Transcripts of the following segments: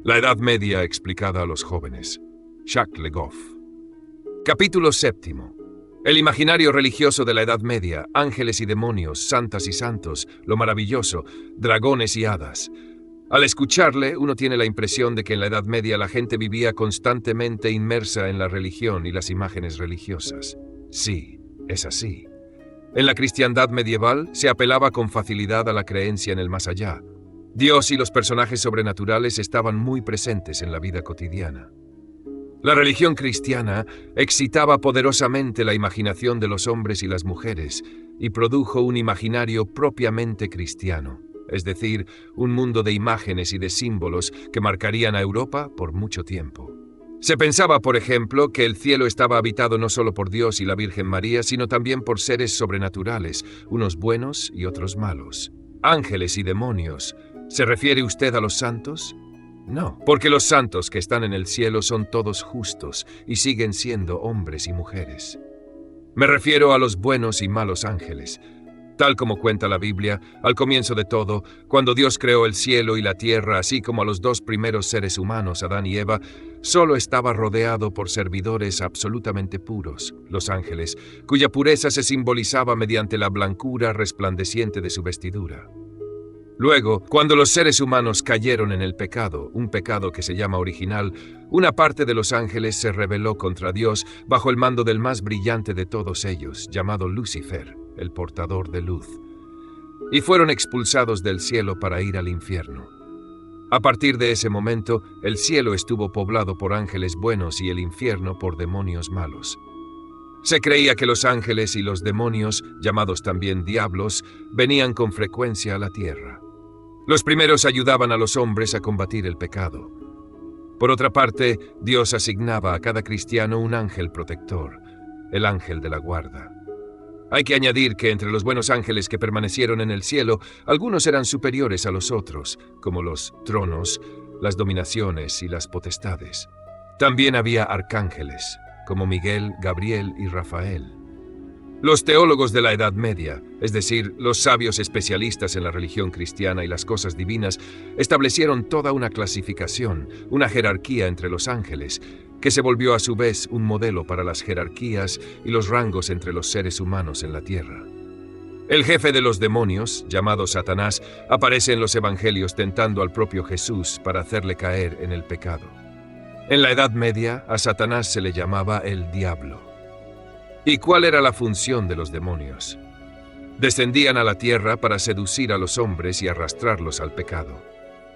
La Edad Media explicada a los jóvenes. Jacques Le Goff. Capítulo 7. El imaginario religioso de la Edad Media, ángeles y demonios, santas y santos, lo maravilloso, dragones y hadas. Al escucharle, uno tiene la impresión de que en la Edad Media la gente vivía constantemente inmersa en la religión y las imágenes religiosas. Sí, es así. En la cristiandad medieval se apelaba con facilidad a la creencia en el más allá. Dios y los personajes sobrenaturales estaban muy presentes en la vida cotidiana. La religión cristiana excitaba poderosamente la imaginación de los hombres y las mujeres y produjo un imaginario propiamente cristiano, es decir, un mundo de imágenes y de símbolos que marcarían a Europa por mucho tiempo. Se pensaba, por ejemplo, que el cielo estaba habitado no solo por Dios y la Virgen María, sino también por seres sobrenaturales, unos buenos y otros malos. Ángeles y demonios. ¿Se refiere usted a los santos? No, porque los santos que están en el cielo son todos justos y siguen siendo hombres y mujeres. Me refiero a los buenos y malos ángeles. Tal como cuenta la Biblia, al comienzo de todo, cuando Dios creó el cielo y la tierra, así como a los dos primeros seres humanos, Adán y Eva, solo estaba rodeado por servidores absolutamente puros, los ángeles, cuya pureza se simbolizaba mediante la blancura resplandeciente de su vestidura. Luego, cuando los seres humanos cayeron en el pecado, un pecado que se llama original, una parte de los ángeles se rebeló contra Dios bajo el mando del más brillante de todos ellos, llamado Lucifer, el portador de luz, y fueron expulsados del cielo para ir al infierno. A partir de ese momento, el cielo estuvo poblado por ángeles buenos y el infierno por demonios malos. Se creía que los ángeles y los demonios, llamados también diablos, venían con frecuencia a la tierra. Los primeros ayudaban a los hombres a combatir el pecado. Por otra parte, Dios asignaba a cada cristiano un ángel protector, el ángel de la guarda. Hay que añadir que entre los buenos ángeles que permanecieron en el cielo, algunos eran superiores a los otros, como los tronos, las dominaciones y las potestades. También había arcángeles, como Miguel, Gabriel y Rafael. Los teólogos de la Edad Media, es decir, los sabios especialistas en la religión cristiana y las cosas divinas, establecieron toda una clasificación, una jerarquía entre los ángeles, que se volvió a su vez un modelo para las jerarquías y los rangos entre los seres humanos en la tierra. El jefe de los demonios, llamado Satanás, aparece en los evangelios tentando al propio Jesús para hacerle caer en el pecado. En la Edad Media, a Satanás se le llamaba el diablo. ¿Y cuál era la función de los demonios? Descendían a la tierra para seducir a los hombres y arrastrarlos al pecado.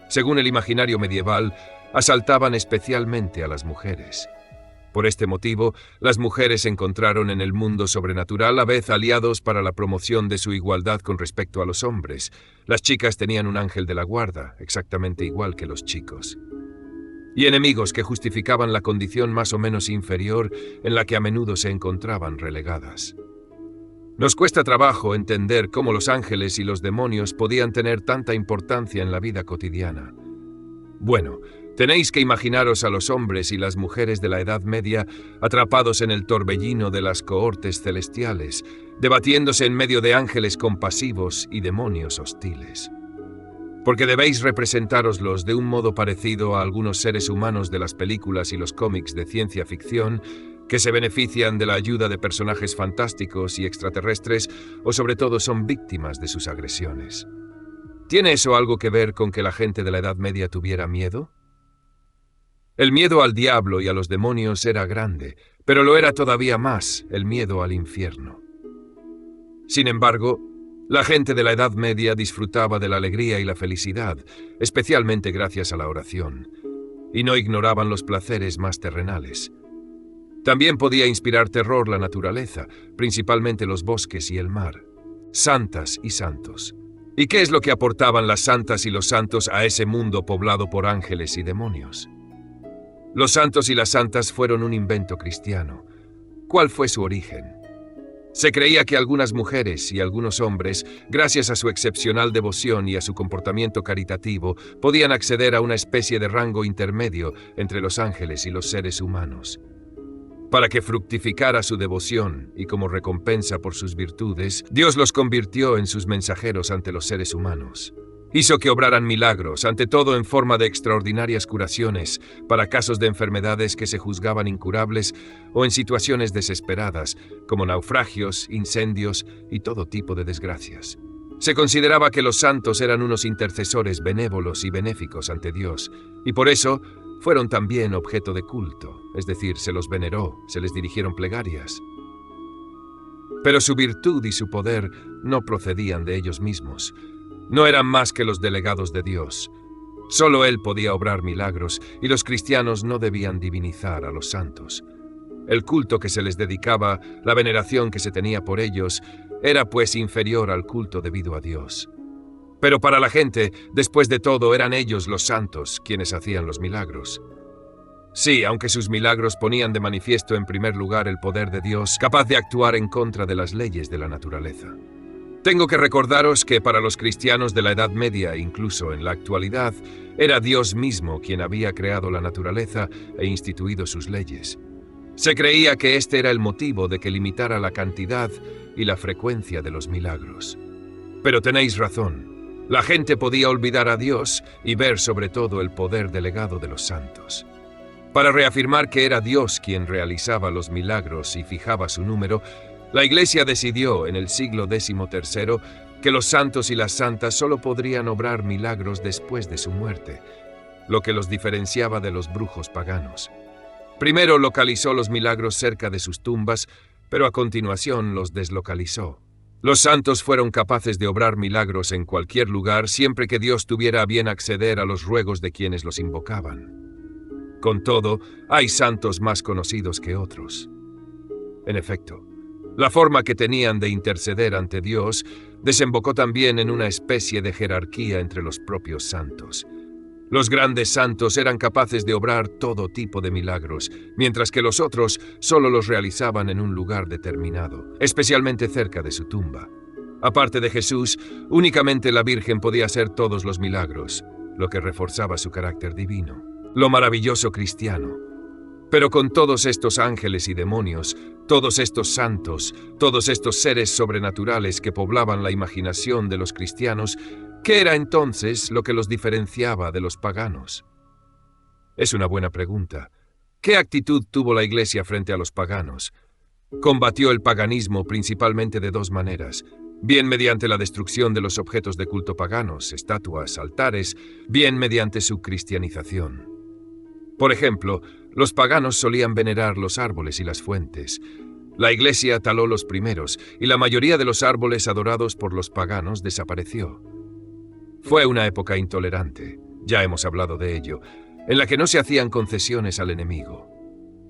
Según el imaginario medieval, asaltaban especialmente a las mujeres. Por este motivo, las mujeres encontraron en el mundo sobrenatural a vez aliados para la promoción de su igualdad con respecto a los hombres. Las chicas tenían un ángel de la guarda, exactamente igual que los chicos. Y enemigos que justificaban la condición más o menos inferior en la que a menudo se encontraban relegadas. Nos cuesta trabajo entender cómo los ángeles y los demonios podían tener tanta importancia en la vida cotidiana. Bueno, tenéis que imaginaros a los hombres y las mujeres de la Edad Media atrapados en el torbellino de las cohortes celestiales, debatiéndose en medio de ángeles compasivos y demonios hostiles. Porque debéis representároslos de un modo parecido a algunos seres humanos de las películas y los cómics de ciencia ficción que se benefician de la ayuda de personajes fantásticos y extraterrestres o sobre todo son víctimas de sus agresiones. ¿Tiene eso algo que ver con que la gente de la Edad Media tuviera miedo? El miedo al diablo y a los demonios era grande, pero lo era todavía más el miedo al infierno. Sin embargo, la gente de la Edad Media disfrutaba de la alegría y la felicidad, especialmente gracias a la oración, y no ignoraban los placeres más terrenales. También podía inspirar terror la naturaleza, principalmente los bosques y el mar. Santas y santos. ¿Y qué es lo que aportaban las santas y los santos a ese mundo poblado por ángeles y demonios? Los santos y las santas fueron un invento cristiano. ¿Cuál fue su origen? Se creía que algunas mujeres y algunos hombres, gracias a su excepcional devoción y a su comportamiento caritativo, podían acceder a una especie de rango intermedio entre los ángeles y los seres humanos. Para que fructificara su devoción y como recompensa por sus virtudes, Dios los convirtió en sus mensajeros ante los seres humanos. Hizo que obraran milagros, ante todo en forma de extraordinarias curaciones, para casos de enfermedades que se juzgaban incurables o en situaciones desesperadas, como naufragios, incendios y todo tipo de desgracias. Se consideraba que los santos eran unos intercesores benévolos y benéficos ante Dios, y por eso fueron también objeto de culto, es decir, se los veneró, se les dirigieron plegarias. Pero su virtud y su poder no procedían de ellos mismos. No eran más que los delegados de Dios. Solo Él podía obrar milagros y los cristianos no debían divinizar a los santos. El culto que se les dedicaba, la veneración que se tenía por ellos, era pues inferior al culto debido a Dios. Pero para la gente, después de todo, eran ellos los santos quienes hacían los milagros. Sí, aunque sus milagros ponían de manifiesto en primer lugar el poder de Dios, capaz de actuar en contra de las leyes de la naturaleza. Tengo que recordaros que para los cristianos de la Edad Media, incluso en la actualidad, era Dios mismo quien había creado la naturaleza e instituido sus leyes. Se creía que este era el motivo de que limitara la cantidad y la frecuencia de los milagros. Pero tenéis razón, la gente podía olvidar a Dios y ver sobre todo el poder delegado de los santos. Para reafirmar que era Dios quien realizaba los milagros y fijaba su número, la Iglesia decidió en el siglo XIII que los santos y las santas solo podrían obrar milagros después de su muerte, lo que los diferenciaba de los brujos paganos. Primero localizó los milagros cerca de sus tumbas, pero a continuación los deslocalizó. Los santos fueron capaces de obrar milagros en cualquier lugar siempre que Dios tuviera a bien acceder a los ruegos de quienes los invocaban. Con todo, hay santos más conocidos que otros. En efecto, la forma que tenían de interceder ante Dios desembocó también en una especie de jerarquía entre los propios santos. Los grandes santos eran capaces de obrar todo tipo de milagros, mientras que los otros solo los realizaban en un lugar determinado, especialmente cerca de su tumba. Aparte de Jesús, únicamente la Virgen podía hacer todos los milagros, lo que reforzaba su carácter divino. Lo maravilloso cristiano. Pero con todos estos ángeles y demonios, todos estos santos, todos estos seres sobrenaturales que poblaban la imaginación de los cristianos, ¿qué era entonces lo que los diferenciaba de los paganos? Es una buena pregunta. ¿Qué actitud tuvo la Iglesia frente a los paganos? Combatió el paganismo principalmente de dos maneras, bien mediante la destrucción de los objetos de culto paganos, estatuas, altares, bien mediante su cristianización. Por ejemplo, los paganos solían venerar los árboles y las fuentes. La Iglesia taló los primeros, y la mayoría de los árboles adorados por los paganos desapareció. Fue una época intolerante, ya hemos hablado de ello, en la que no se hacían concesiones al enemigo.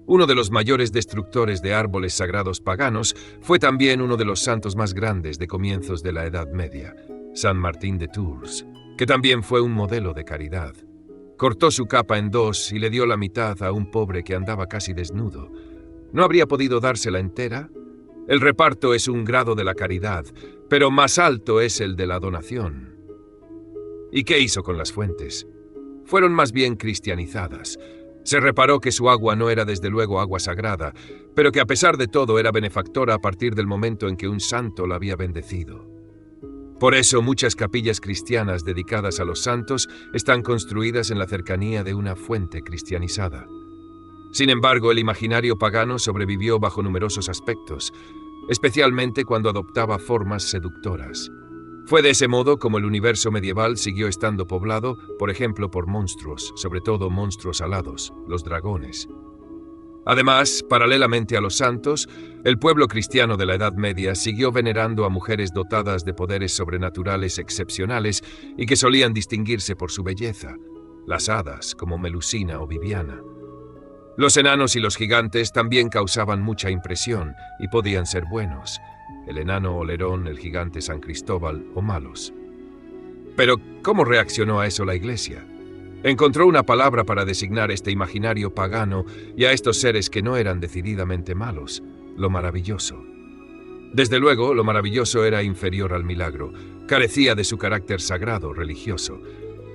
Uno de los mayores destructores de árboles sagrados paganos fue también uno de los santos más grandes de comienzos de la Edad Media, San Martín de Tours, que también fue un modelo de caridad. Cortó su capa en dos y le dio la mitad a un pobre que andaba casi desnudo. ¿No habría podido dársela entera? El reparto es un grado de la caridad, pero más alto es el de la donación. ¿Y qué hizo con las fuentes? Fueron más bien cristianizadas. Se reparó que su agua no era desde luego agua sagrada, pero que a pesar de todo era benefactora a partir del momento en que un santo la había bendecido. Por eso muchas capillas cristianas dedicadas a los santos están construidas en la cercanía de una fuente cristianizada. Sin embargo, el imaginario pagano sobrevivió bajo numerosos aspectos, especialmente cuando adoptaba formas seductoras. Fue de ese modo como el universo medieval siguió estando poblado, por ejemplo, por monstruos, sobre todo monstruos alados, los dragones. Además, paralelamente a los santos, el pueblo cristiano de la Edad Media siguió venerando a mujeres dotadas de poderes sobrenaturales excepcionales y que solían distinguirse por su belleza, las hadas como Melusina o Viviana. Los enanos y los gigantes también causaban mucha impresión y podían ser buenos, el enano Olerón, el gigante San Cristóbal o malos. Pero, ¿cómo reaccionó a eso la Iglesia? Encontró una palabra para designar este imaginario pagano y a estos seres que no eran decididamente malos, lo maravilloso. Desde luego, lo maravilloso era inferior al milagro, carecía de su carácter sagrado, religioso.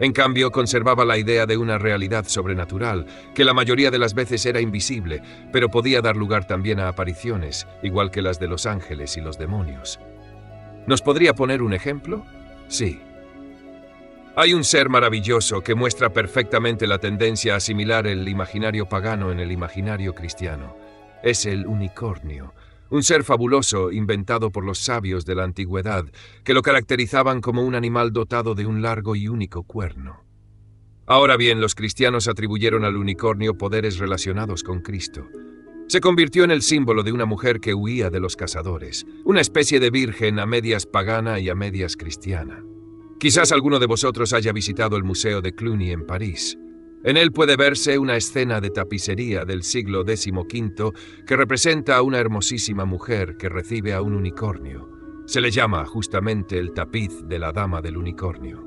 En cambio, conservaba la idea de una realidad sobrenatural, que la mayoría de las veces era invisible, pero podía dar lugar también a apariciones, igual que las de los ángeles y los demonios. ¿Nos podría poner un ejemplo? Sí. Hay un ser maravilloso que muestra perfectamente la tendencia a asimilar el imaginario pagano en el imaginario cristiano. Es el unicornio, un ser fabuloso inventado por los sabios de la antigüedad, que lo caracterizaban como un animal dotado de un largo y único cuerno. Ahora bien, los cristianos atribuyeron al unicornio poderes relacionados con Cristo. Se convirtió en el símbolo de una mujer que huía de los cazadores, una especie de virgen a medias pagana y a medias cristiana. Quizás alguno de vosotros haya visitado el Museo de Cluny en París. En él puede verse una escena de tapicería del siglo XV que representa a una hermosísima mujer que recibe a un unicornio. Se le llama justamente el tapiz de la Dama del Unicornio.